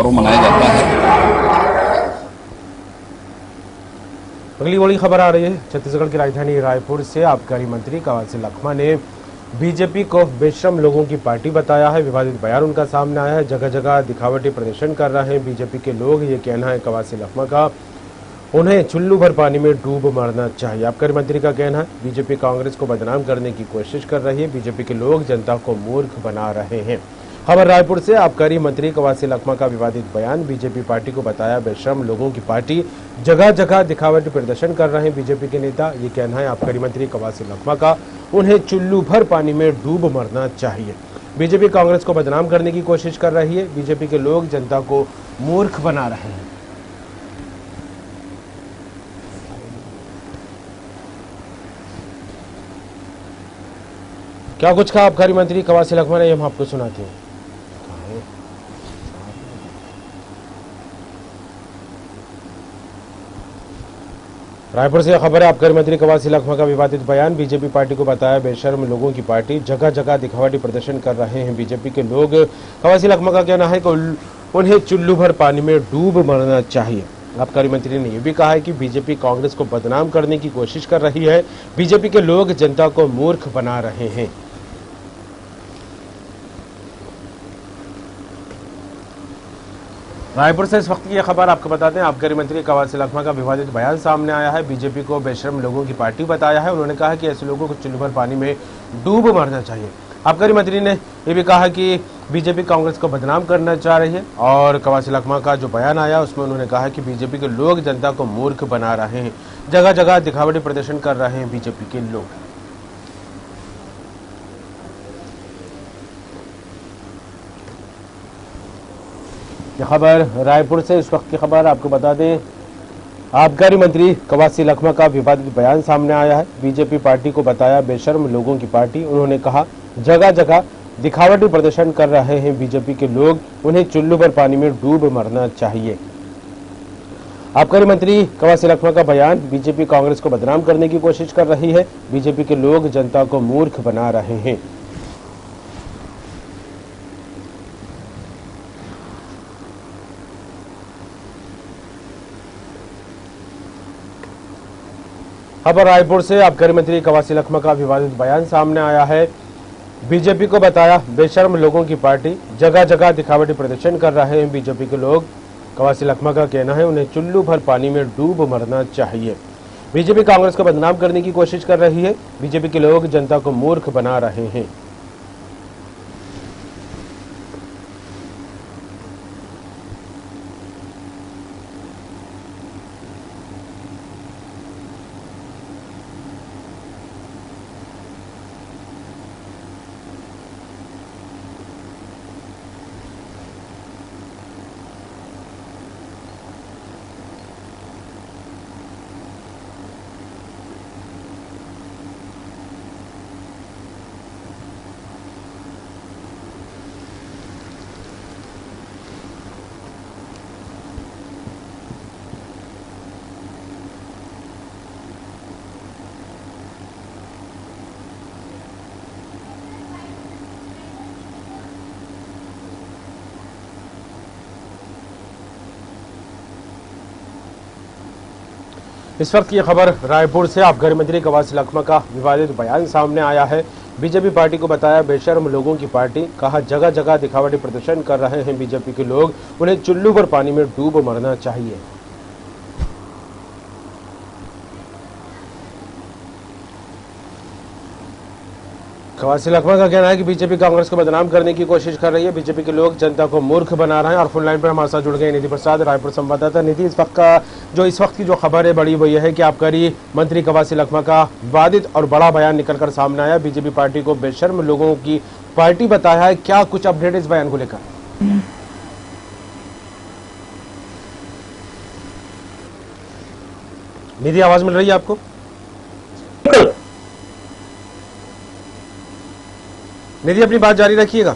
पर्व मनाया जाता है। अगली बड़ी खबर आ रही है छत्तीसगढ़ की राजधानी रायपुर से। आबकारी मंत्री कवासी लखमा ने बीजेपी को बेशरम लोगों की पार्टी बताया है। विवादित बयान उनका सामने आया है। जगह जगह दिखावटी प्रदर्शन कर रहे हैं बीजेपी के लोग, ये कहना है कवासी लखमा का। उन्हें चुल्लू भर पानी में डूब मरना चाहिए। आबकारी मंत्री का कहना है बीजेपी कांग्रेस को बदनाम करने की कोशिश कर रही है। बीजेपी के लोग जनता को मूर्ख बना रहे हैं। खबर रायपुर से। आबकारी मंत्री कवासी लखमा का विवादित बयान। बीजेपी पार्टी को बताया बेशरम लोगों की पार्टी, जगह जगह दिखावटी प्रदर्शन कर रहे हैं बीजेपी के नेता, ये कहना है आबकारी मंत्री कवासी लखमा का। उन्हें चुल्लू भर पानी में डूब मरना चाहिए। बीजेपी कांग्रेस को बदनाम करने की कोशिश कर रही है। बीजेपी के लोग जनता को मूर्ख बना रहे हैं। क्या कुछ कहा आबकारी मंत्री कवासी लखमा ने, हम आपको सुनाते हैं। रायपुर से खबर है। आबकारी मंत्री कवासी लखमा का विवादित बयान। बीजेपी पार्टी को बताया बेशर्म लोगों की पार्टी, जगह जगह दिखावटी प्रदर्शन कर रहे हैं बीजेपी के लोग। कवासी लखमा का कहना है कि उन्हें चुल्लू भर पानी में डूब मरना चाहिए। आबकारी मंत्री ने यह भी कहा है कि बीजेपी कांग्रेस को बदनाम करने की कोशिश कर रही है। बीजेपी के लोग जनता को मूर्ख बना रहे हैं। रायपुर से इस वक्त की यह खबर आपको बताते हैं। आबकारी मंत्री कवासी लखमा का विवादित बयान सामने आया है। बीजेपी को बेशर्म लोगों की पार्टी बताया है। उन्होंने कहा कि ऐसे लोगों को चुल्लू भर पानी में डूब मरना चाहिए। आबकारी मंत्री ने यह भी कहा कि बीजेपी कांग्रेस को बदनाम करना चाह रही है। और कवासी लखमा का जो बयान आया उसमें उन्होंने कहा कि बीजेपी के लोग जनता को मूर्ख बना रहे हैं, जगह जगह दिखावटी प्रदर्शन कर रहे हैं बीजेपी के लोग। खबर रायपुर से। इस वक्त की खबर आपको बता दें, आबकारी मंत्री कवासी लखमा का विवादित बयान सामने आया है। बीजेपी पार्टी को बताया बेशर्म लोगों की पार्टी। उन्होंने कहा जगह जगह दिखावटी प्रदर्शन कर रहे हैं बीजेपी के लोग, उन्हें चुल्लू भर पानी में डूब मरना चाहिए। आबकारी मंत्री कवासी लखमा का बयान। बीजेपी कांग्रेस को बदनाम करने की कोशिश कर रही है। बीजेपी के लोग जनता को मूर्ख बना रहे हैं। खबर रायपुर से। आबकारी मंत्री कवासी लखमा का विवादित बयान सामने आया है। बीजेपी को बताया बेशर्म लोगों की पार्टी, जगह जगह दिखावटी प्रदर्शन कर रहे हैं बीजेपी के लोग। कवासी लखमा का कहना है उन्हें चुल्लू भर पानी में डूब मरना चाहिए। बीजेपी कांग्रेस को बदनाम करने की कोशिश कर रही है। बीजेपी के लोग जनता को मूर्ख बना रहे हैं। इस वक्त ये खबर रायपुर से। आबकारी मंत्री कवासी लखमा का विवादित बयान सामने आया है। बीजेपी पार्टी को बताया बेशर्म लोगों की पार्टी। कहा जगह जगह दिखावटी प्रदर्शन कर रहे हैं बीजेपी के लोग, उन्हें चुल्लू भर पानी में डूब मरना चाहिए। कवासी लखमा का कहना है कि बीजेपी कांग्रेस को बदनाम करने की कोशिश कर रही है। बीजेपी के लोग जनता को मूर्ख बना रहे हैं। और फुल लाइन पर हमारे साथ जुड़ गए निधि प्रसाद, रायपुर संवाददाता। निधि, इस वक्त की जो खबर है बड़ी वो यह है कि आबकारी मंत्री कवासी लखमा का विवादित और बड़ा बयान निकलकर सामने आया। बीजेपी पार्टी को बेशर्म लोगों की पार्टी बताया है। क्या कुछ अपडेट इस बयान को लेकर? निधि, आवाज मिल रही है आपको? निधि, अपनी बात जारी रखिएगा।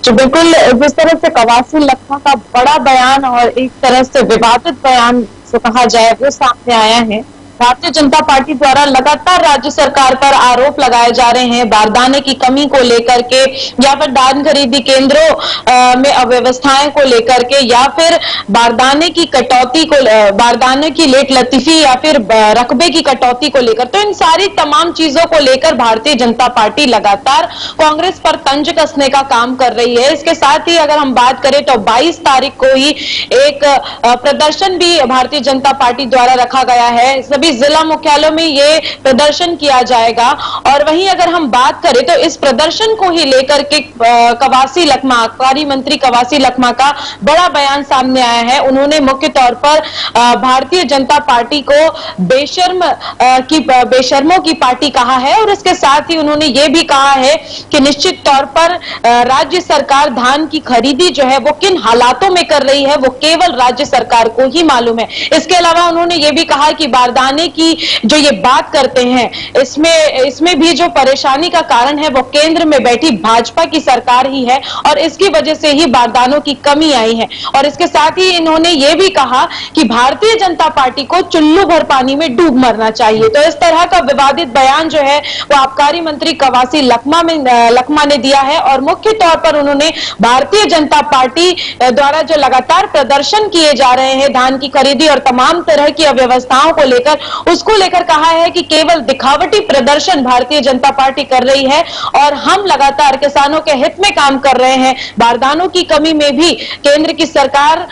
तो बिल्कुल जिस तरह से कवासी लखमा का बड़ा बयान और एक तरह से विवादित बयान जो कहा जाए वो सामने आया है, भारतीय जनता पार्टी द्वारा लगातार राज्य सरकार पर आरोप लगाए जा रहे हैं बारदाने की कमी को लेकर के, या फिर धान खरीदी केंद्रों में अव्यवस्थाएं को लेकर के, या फिर बारदाने की कटौती को, बारदाने की लेट लतीफी या फिर रकबे की कटौती को लेकर। तो इन सारी तमाम चीजों को लेकर भारतीय जनता पार्टी लगातार कांग्रेस पर तंज कसने का काम कर रही है। इसके साथ ही अगर हम बात करें तो 22 तारीख को ही एक प्रदर्शन भी भारतीय जनता पार्टी द्वारा रखा गया है। सभी जिला मुख्यालयों में ये प्रदर्शन किया जाएगा। और वहीं अगर हम बात करें तो इस प्रदर्शन को ही लेकर के कवासी लखमा, आबकारी मंत्री कवासी लखमा का बड़ा बयान सामने आया है। उन्होंने मुख्य तौर पर भारतीय जनता पार्टी को बेशर्मों की पार्टी कहा है, और इसके साथ ही उन्होंने ये भी कहा है कि निश्चित तौर पर राज्य सरकार धान की खरीदी जो है वो किन हालातों में कर रही है वो केवल राज्य सरकार को ही मालूम है। इसके अलावा उन्होंने ये भी कहा कि बारदाने की जो ये बात करते हैं, इसमें भी जो परेशानी का कारण है वो केंद्र में बैठी भाजपा की सरकार ही है, और इसकी वजह से ही बारदानों की कमी आई है। और इसके साथ ही इन्होंने ये भी कहा कि भारतीय जनता पार्टी को चुल्लू भर पानी में डूब मरना चाहिए। तो इस तरह का विवादित बयान जो है वो आबकारी मंत्री कवासी लखमा ने दिया है, और मुख्य तौर पर उन्होंने भारतीय जनता पार्टी द्वारा जो लगातार प्रदर्शन किए जा रहे हैं धान की खरीदी और तमाम तरह की अव्यवस्थाओं को लेकर, उसको लेकर कहा है कि केवल दिखावटी प्रदर्शन भारतीय जनता पार्टी कर रही है, और हम लगातार किसानों के हित में काम कर रहे हैं। बारदानों की कमी में भी केंद्र की सरकार,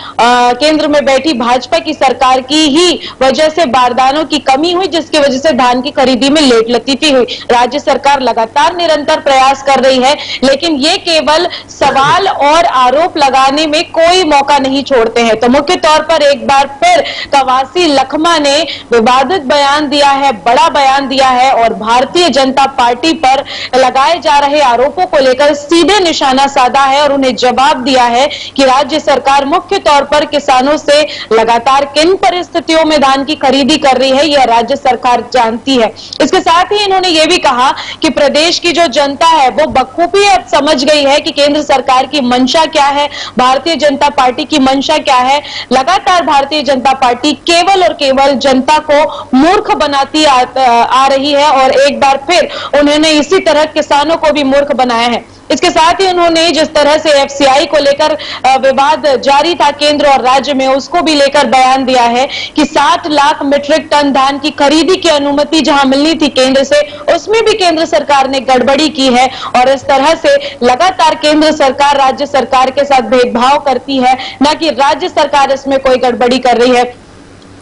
केंद्र में बैठी भाजपा की सरकार की ही वजह से बारदानों की कमी हुई, जिसकी वजह से धान की खरीदी में लेट लतीफी हुई। राज्य सरकार लगातार निरंतर प्रयास कर रही है, लेकिन ये केवल सवाल और आरोप लगाने में कोई मौका नहीं छोड़ते हैं। तो मुख्य तौर पर एक बार फिर कवासी लखमा ने विवादित बयान दिया है, बड़ा बयान दिया है, और भारतीय जनता पार्टी पर लगाए जा रहे आरोपों को लेकर सीधे निशाना साधा है, और उन्हें जवाब दिया है कि राज्य सरकार मुख्य तौर पर किसानों से लगातार किन परिस्थितियों में धान की खरीदी कर रही है यह राज्य सरकार जानती है। इसके साथ ही इन्होंने यह भी कहा कि प्रदेश की जो जनता है वो बखूबी अब समझ गई है कि केंद्र सरकार की मंशा क्या है, भारतीय जनता पार्टी की मंशा क्या है। लगातार भारतीय जनता पार्टी केवल और केवल जनता को मूर्ख बनाती आ रही है, और एक बार फिर उन्होंने इसी तरह किसानों को भी मूर्ख बनाया है। इसके साथ ही उन्होंने जिस तरह से एफसीआई को लेकर विवाद जारी था केंद्र और राज्य में, उसको भी लेकर बयान दिया है कि 60 लाख मीट्रिक टन धान की खरीदी की अनुमति जहां मिलनी थी केंद्र से, उसमें भी केंद्र सरकार ने गड़बड़ी की है, और इस तरह से लगातार केंद्र सरकार राज्य सरकार के साथ भेदभाव करती है, न कि राज्य सरकार इसमें कोई गड़बड़ी कर रही है।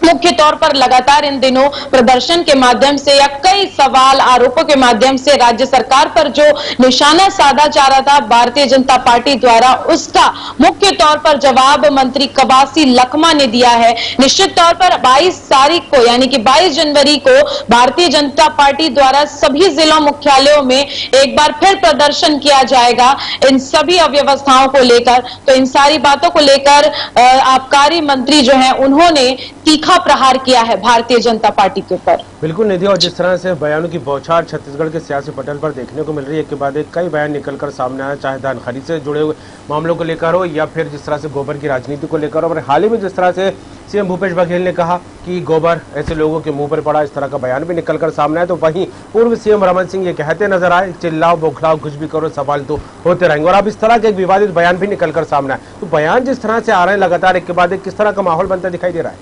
मुख्य तौर पर लगातार इन दिनों प्रदर्शन के माध्यम से या कई सवाल आरोपों के माध्यम से राज्य सरकार पर जो निशाना साधा जा रहा था भारतीय जनता पार्टी द्वारा, उसका मुख्य तौर पर जवाब मंत्री कवासी लखमा ने दिया है। निश्चित तौर पर 22 तारीख को यानी कि 22 जनवरी को भारतीय जनता पार्टी द्वारा सभी जिला मुख्यालयों में एक बार फिर प्रदर्शन किया जाएगा इन सभी अव्यवस्थाओं को लेकर। तो इन सारी बातों को लेकर आबकारी मंत्री जो है उन्होंने तीखा प्रहार किया है भारतीय जनता पार्टी के ऊपर। बिल्कुल निधि, और जिस तरह से बयानों की बौछार छत्तीसगढ़ के सियासी पटल पर देखने को मिल रही है, एक के बाद एक कई बयान निकलकर सामने आया, चाहे धान खरीद से जुड़े हुए मामलों को लेकर हो या फिर जिस तरह से गोबर की राजनीति को लेकर हो। और हाल ही में जिस तरह से सीएम भूपेश बघेल ने कहा कि गोबर ऐसे लोगों के मुंह पर पड़ा, इस तरह का बयान भी निकलकर सामने आया। तो वहीं पूर्व सीएम रमन सिंह ये कहते नजर आए, चिल्लाओ बौखलाओ कुछ भी करो, सवाल तो होते रहेंगे। और अब इस तरह के एक विवादित बयान भी निकलकर सामने आए। तो बयान जिस तरह से आ रहे हैं लगातार एक के बाद एक, किस तरह का माहौल बनता दिखाई दे रहा है?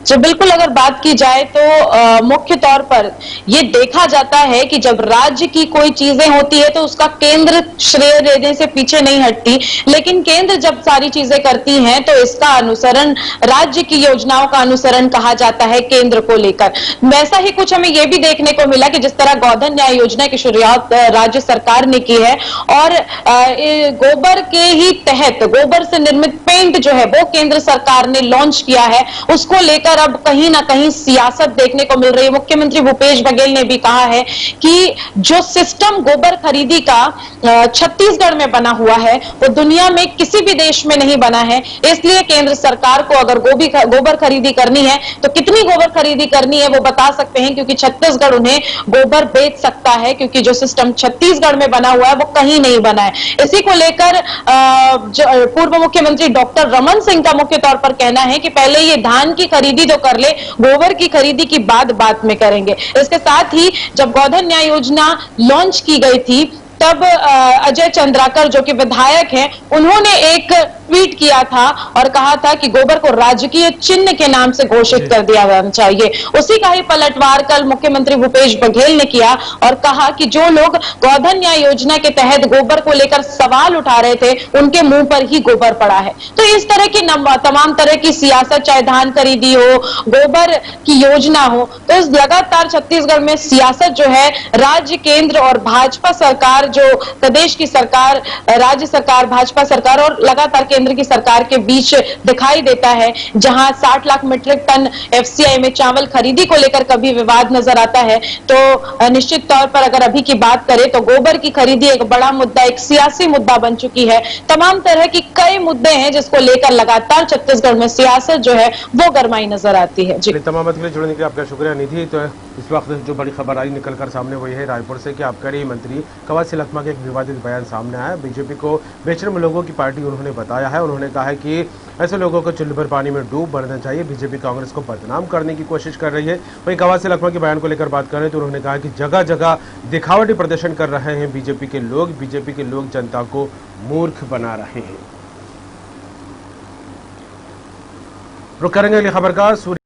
जी बिल्कुल, अगर बात की जाए तो मुख्य तौर पर ये देखा जाता है कि जब राज्य की कोई चीजें होती है तो उसका केंद्र श्रेय देने से पीछे नहीं हटती, लेकिन केंद्र जब सारी चीजें करती हैं तो इसका अनुसरण, राज्य की योजनाओं का अनुसरण कहा जाता है केंद्र को लेकर। वैसा ही कुछ हमें यह भी देखने को मिला कि जिस तरह गोधन न्याय योजना की शुरुआत राज्य सरकार ने की है, और गोबर के ही तहत गोबर से निर्मित पेंट जो है वो केंद्र सरकार ने लॉन्च किया है, उसको लेकर अब कहीं ना कहीं सियासत देखने को मिल रही है। मुख्यमंत्री भूपेश बघेल ने भी कहा है कि जो सिस्टम गोबर खरीदी का छत्तीसगढ़ में बना हुआ है वो दुनिया में किसी भी देश में नहीं बना है। इसलिए केंद्र सरकार को अगर गोबर खरीदी करनी है तो कितनी गोबर खरीदी करनी है वो बता सकते हैं, क्योंकि छत्तीसगढ़ उन्हें गोबर बेच सकता है, क्योंकि जो सिस्टम छत्तीसगढ़ में बना हुआ है वो कहीं नहीं बना है। इसी को लेकर पूर्व मुख्यमंत्री डॉक्टर रमन सिंह का मुख्य तौर पर कहना है कि पहले ये धान की खरीदी तो कर ले, गोबर की खरीदी की बात में करेंगे। इसके साथ ही जब गोधन न्याय योजना लॉन्च की गई थी तब अजय चंद्राकर जो कि विधायक हैं, उन्होंने एक ट्वीट किया था और कहा था कि गोबर को राजकीय चिन्ह के नाम से घोषित कर दिया जाना चाहिए। उसी का ही पलटवार कल मुख्यमंत्री भूपेश बघेल ने किया और कहा कि जो लोग गोधन न्याय योजना के तहत गोबर को लेकर सवाल उठा रहे थे, उनके मुंह पर ही गोबर पड़ा है। तो इस तरह की तमाम तरह की सियासत, चाहे धान खरीदी हो, गोबर की योजना हो, तो इस लगातार छत्तीसगढ़ में सियासत जो है राज्य, केंद्र और भाजपा सरकार, जो प्रदेश की सरकार, राज्य सरकार, भाजपा सरकार और लगातार केंद्र की सरकार के बीच दिखाई देता है। जहां 60 लाख मीट्रिक टन एफसीआई में चावल खरीदी को लेकर कभी विवाद नजर आता है, तो निश्चित तौर पर अगर अभी की बात करें तो गोबर की खरीदी एक बड़ा मुद्दा, एक सियासी मुद्दा बन चुकी है। तमाम तरह की कई मुद्दे हैं जिसको लेकर लगातार छत्तीसगढ़ में सियासत जो है वो गरमाई नजर आती है। जी, तमाम बात के लिए जुड़ने के लिए आपका शुक्रिया निधि। तो इस वक्त जो बड़ी खबर आई निकल कर सामने वही है रायपुर से कि आबकारी मंत्री कवासी लखमा के एक विवादित बयान सामने आया। बीजेपी को बेशर्म लोगों की पार्टी उन्होंने बताया है। उन्होंने कहा है कि ऐसे लोगों को चुल्लू भर पानी में डूब मरना चाहिए। बीजेपी कांग्रेस को बदनाम करने की कोशिश कर रही है। वहीं कवासी लखमा के बयान को लेकर बात करें तो उन्होंने कहा कि जगह जगह दिखावटी प्रदर्शन कर रहे हैं बीजेपी के लोग जनता को मूर्ख बना रहे हैं। रुक करेंगे अगली खबर का।